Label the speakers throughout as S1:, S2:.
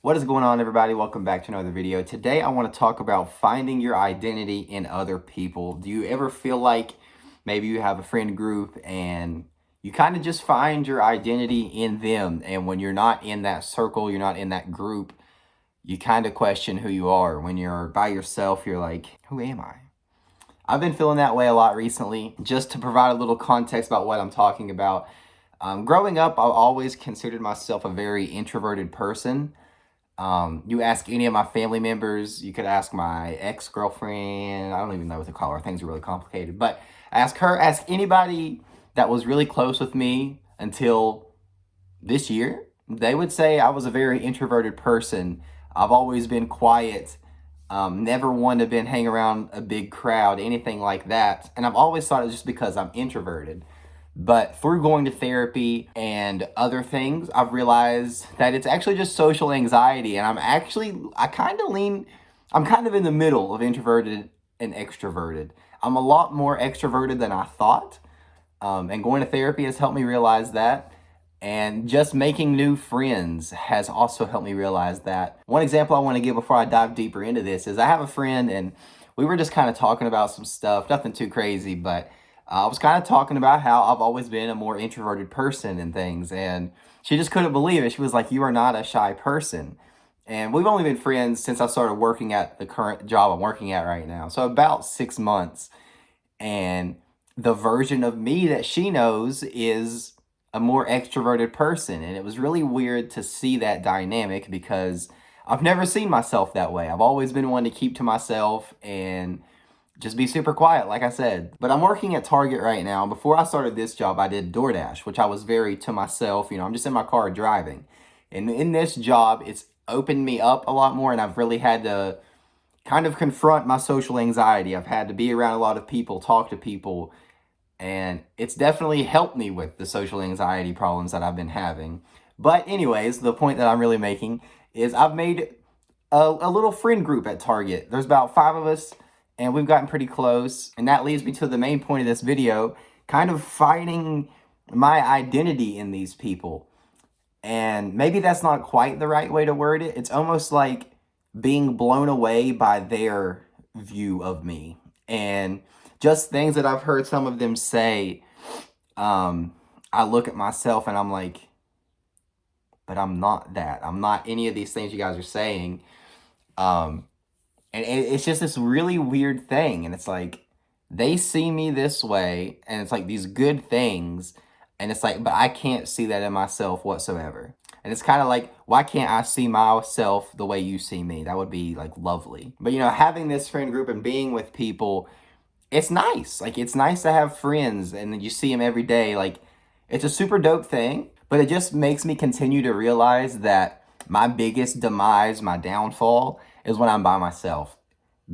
S1: What is going on, everybody? Welcome back to another video. Today I want to talk about finding your identity in other people. Do you ever feel like maybe you have a friend group and you kind of just find your identity in them, and when you're not in that circle, you're not in that group, you kind of question who you are. When you're by yourself, you're like, who am I? I've been feeling that way a lot recently. Just to provide a little context about what I'm talking about, growing up, I've always considered myself a very introverted person. You ask any of my family members, you could ask my ex-girlfriend, I don't even know what to call her, things are really complicated, but ask her, ask anybody that was really close with me until this year, they would say I was a very introverted person. I've always been quiet, never one to been hang around a big crowd, anything like that, and I've always thought it was just because I'm introverted. But through going to therapy and other things, I've realized that it's actually just social anxiety. And I'm kind of in the middle of introverted and extroverted. I'm a lot more extroverted than I thought. And going to therapy has helped me realize that. And just making new friends has also helped me realize that. One example I want to give before I dive deeper into this is I have a friend, and we were just kind of talking about some stuff, nothing too crazy, but I was kind of talking about how I've always been a more introverted person and things, and she just couldn't believe it. She was like, "You are not a shy person." And we've only been friends since I started working at the current job I'm working at right now. So about 6 months. And the version of me that she knows is a more extroverted person. And it was really weird to see that dynamic because I've never seen myself that way. I've always been one to keep to myself and just be super quiet, like I said. But I'm working at Target right now. Before I started this job, I did DoorDash, which I was very to myself. I'm just in my car driving. And in this job, it's opened me up a lot more, and I've really had to kind of confront my social anxiety. I've had to be around a lot of people, talk to people, and it's definitely helped me with the social anxiety problems that I've been having. But anyways, the point that I'm really making is I've made a little friend group at Target. There's about 5 of us, and we've gotten pretty close. And that leads me to the main point of this video, kind of finding my identity in these people. And maybe that's not quite the right way to word it. It's almost like being blown away by their view of me. And just things that I've heard some of them say, I look at myself and I'm like, but I'm not that. I'm not any of these things you guys are saying. And it's just this really weird thing. And it's like, they see me this way, and it's like these good things. And it's like, but I can't see that in myself whatsoever. And it's kind of like, why can't I see myself the way you see me? That would be like lovely. But having this friend group and being with people, it's nice. Like, it's nice to have friends and you see them every day. Like, it's a super dope thing, but it just makes me continue to realize that my biggest demise, my downfall, is when I'm by myself.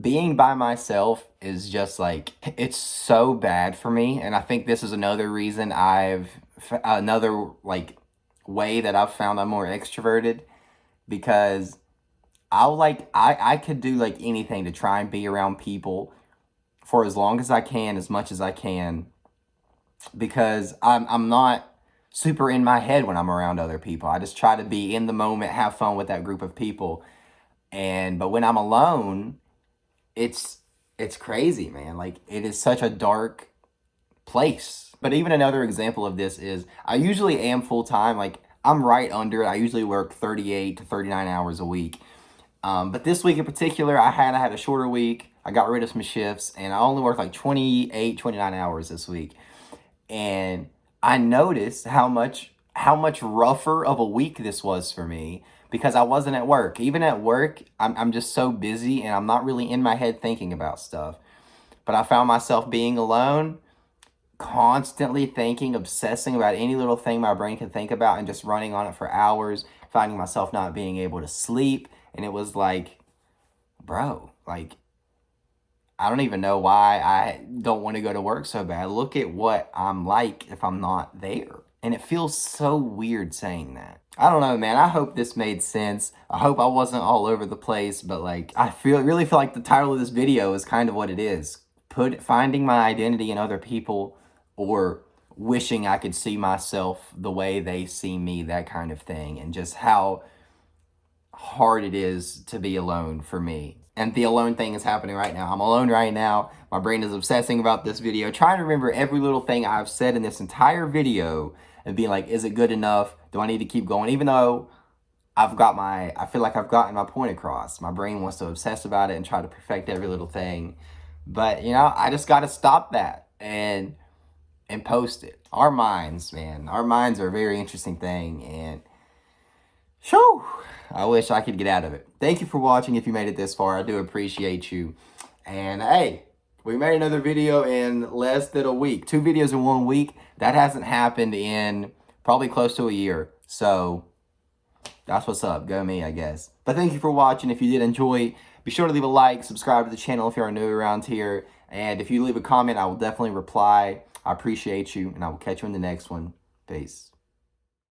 S1: Being by myself is just like, it's so bad for me. And I think this is another reason another like way that I've found I'm more extroverted, because I could do like anything to try and be around people for as long as I can, as much as I can, because I'm not super in my head when I'm around other people. I just try to be in the moment, have fun with that group of people. But when I'm alone, it's crazy, man. Like, it is such a dark place. But even another example of this is I usually am full time. Like, I'm right under it. I usually work 38 to 39 hours a week. But this week in particular, I had a shorter week. I got rid of some shifts, and I only worked like 28, 29 hours this week. And I noticed how much rougher of a week this was for me because I wasn't at work. Even at work, I'm just so busy and I'm not really in my head thinking about stuff. But I found myself being alone, constantly thinking, obsessing about any little thing my brain could think about and just running on it for hours, finding myself not being able to sleep. And it was like, bro, like, I don't even know why I don't want to go to work so bad. Look at what I'm like if I'm not there. And it feels so weird saying that. I don't know, man. I hope this made sense. I hope I wasn't all over the place, but like, really feel like the title of this video is kind of what it is. Finding my identity in other people, or wishing I could see myself the way they see me, that kind of thing. And just how hard it is to be alone for me. And the alone thing is happening right now. I'm alone right now. My brain is obsessing about this video, trying to remember every little thing I've said in this entire video and being like, is it good enough? Do I need to keep going? Even though I feel like I've gotten my point across. My brain wants to obsess about it and try to perfect every little thing. But, you know, I just got to stop that and post it. Our minds, man, our minds are a very interesting thing, and whew, I wish I could get out of it. Thank you for watching. If you made it this far, I do appreciate you. And hey, we made another video in less than a week. 2 videos in 1 week. That hasn't happened in probably close to a year. So that's what's up. Go me, I guess. But thank you for watching. If you did enjoy, be sure to leave a like, subscribe to the channel if you are new around here. And if you leave a comment, I will definitely reply. I appreciate you, and I will catch you in the next one. Peace.